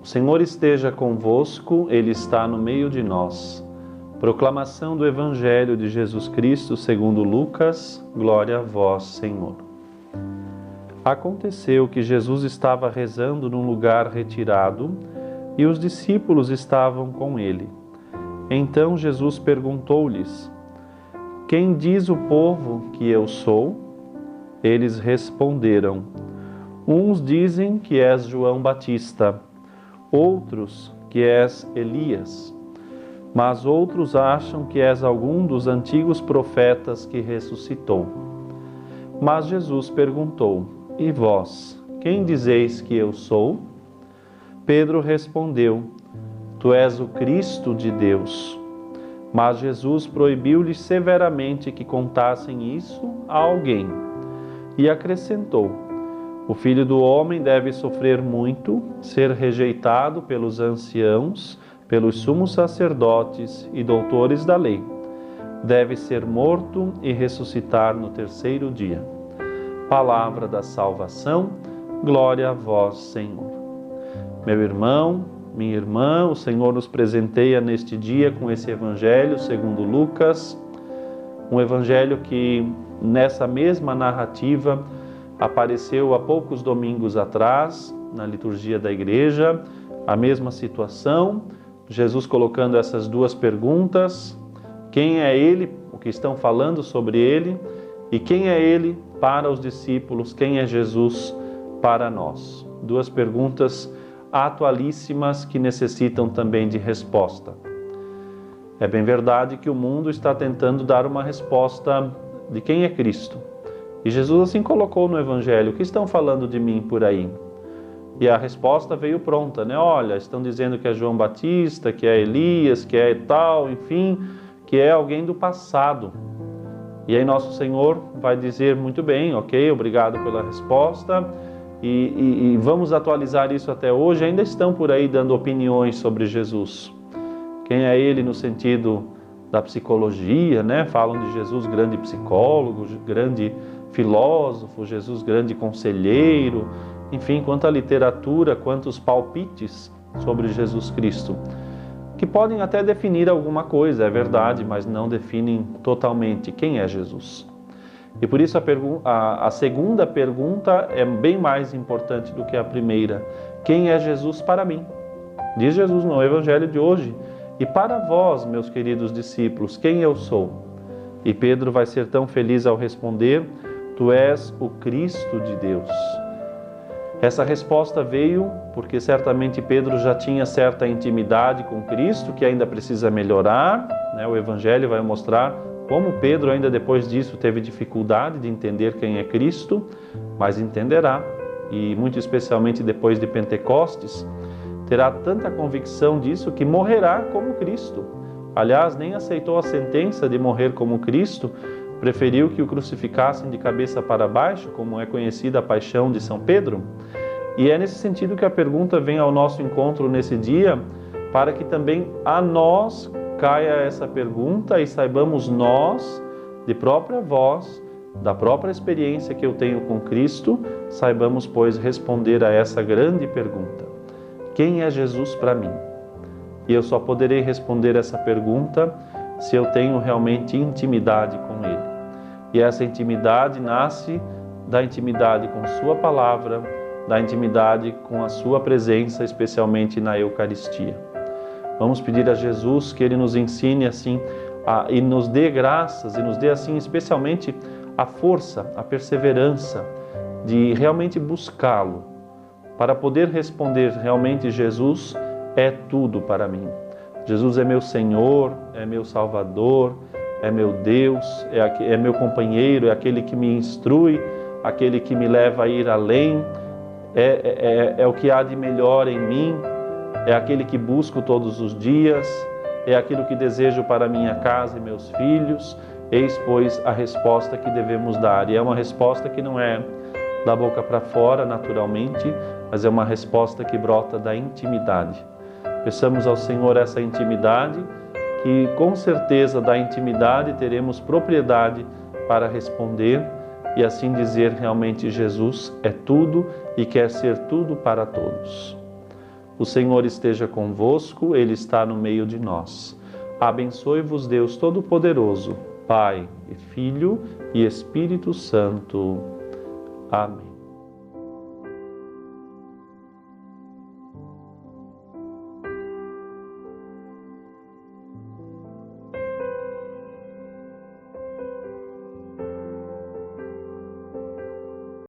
Senhor esteja convosco, Ele está no meio de nós. Proclamação do Evangelho de Jesus Cristo segundo Lucas. Glória a vós, Senhor. Aconteceu que Jesus estava rezando num lugar retirado e os discípulos estavam com ele. Então Jesus perguntou-lhes: Quem diz o povo que eu sou? Eles responderam: Uns dizem que és João Batista, outros que és Elias, mas outros acham que és algum dos antigos profetas que ressuscitou. Mas Jesus perguntou: E vós, quem dizeis que eu sou? Pedro respondeu: Tu és o Cristo de Deus. Mas Jesus proibiu-lhes severamente que contassem isso a alguém. E acrescentou: O Filho do Homem deve sofrer muito, ser rejeitado pelos anciãos, pelos sumos sacerdotes e doutores da lei. Deve ser morto e ressuscitar no terceiro dia. Palavra da salvação, glória a vós, Senhor. Meu irmão, minha irmã, o Senhor nos presenteia neste dia com esse Evangelho segundo Lucas, um Evangelho que nessa mesma narrativa apareceu há poucos domingos atrás, na liturgia da igreja, a mesma situação, Jesus colocando essas duas perguntas: quem é Ele, o que estão falando sobre Ele, e quem é Ele para os discípulos, quem é Jesus para nós. Duas perguntas atualíssimas que necessitam também de resposta. É bem verdade que o mundo está tentando dar uma resposta de quem é Cristo. E Jesus assim colocou no Evangelho: o que estão falando de mim por aí? E a resposta veio pronta, né? Olha, estão dizendo que é João Batista, que é Elias, que é tal, enfim, que é alguém do passado. E aí nosso Senhor vai dizer: muito bem, ok, obrigado pela resposta. E vamos atualizar isso até hoje. Ainda estão por aí dando opiniões sobre Jesus. Quem é Ele no sentido da psicologia, né? Falam de Jesus grande psicólogo, grande filósofo, Jesus grande conselheiro, enfim, quanta literatura, quantos palpites sobre Jesus Cristo, que podem até definir alguma coisa, é verdade, mas não definem totalmente quem é Jesus. E por isso a segunda pergunta é bem mais importante do que a primeira: quem é Jesus para mim? Diz Jesus no Evangelho de hoje: e para vós, meus queridos discípulos, quem eu sou? E Pedro vai ser tão feliz ao responder: Tu és o Cristo de Deus. Essa resposta veio porque certamente Pedro já tinha certa intimidade com Cristo, que ainda precisa melhorar, né? O Evangelho vai mostrar como Pedro ainda depois disso teve dificuldade de entender quem é Cristo, mas entenderá, e muito especialmente depois de Pentecostes, terá tanta convicção disso que morrerá como Cristo. Aliás, nem aceitou a sentença de morrer como Cristo, preferiu que o crucificassem de cabeça para baixo, como é conhecida a paixão de São Pedro. E é nesse sentido que a pergunta vem ao nosso encontro nesse dia, para que também a nós caia essa pergunta e saibamos nós, de própria voz, da própria experiência que eu tenho com Cristo, saibamos, pois, responder a essa grande pergunta: quem é Jesus para mim? E eu só poderei responder essa pergunta se eu tenho realmente intimidade com Ele. E essa intimidade nasce da intimidade com Sua palavra, da intimidade com a Sua presença, especialmente na Eucaristia. Vamos pedir a Jesus que Ele nos ensine assim e nos dê graças, e nos dê assim especialmente a força, a perseverança de realmente buscá-lo, para poder responder realmente: Jesus é tudo para mim. Jesus é meu Senhor, é meu Salvador, é meu Deus, é meu companheiro, é aquele que me instrui, aquele que me leva a ir além, é o que há de melhor em mim, é aquele que busco todos os dias, é aquilo que desejo para minha casa e meus filhos. Eis, pois, a resposta que devemos dar. E é uma resposta que não é da boca para fora, naturalmente, mas é uma resposta que brota da intimidade. Peçamos ao Senhor essa intimidade, que com certeza da intimidade teremos propriedade para responder e assim dizer realmente: Jesus é tudo e quer ser tudo para todos. O Senhor esteja convosco, Ele está no meio de nós. Abençoe-vos Deus Todo-Poderoso, Pai e Filho e Espírito Santo. Amém.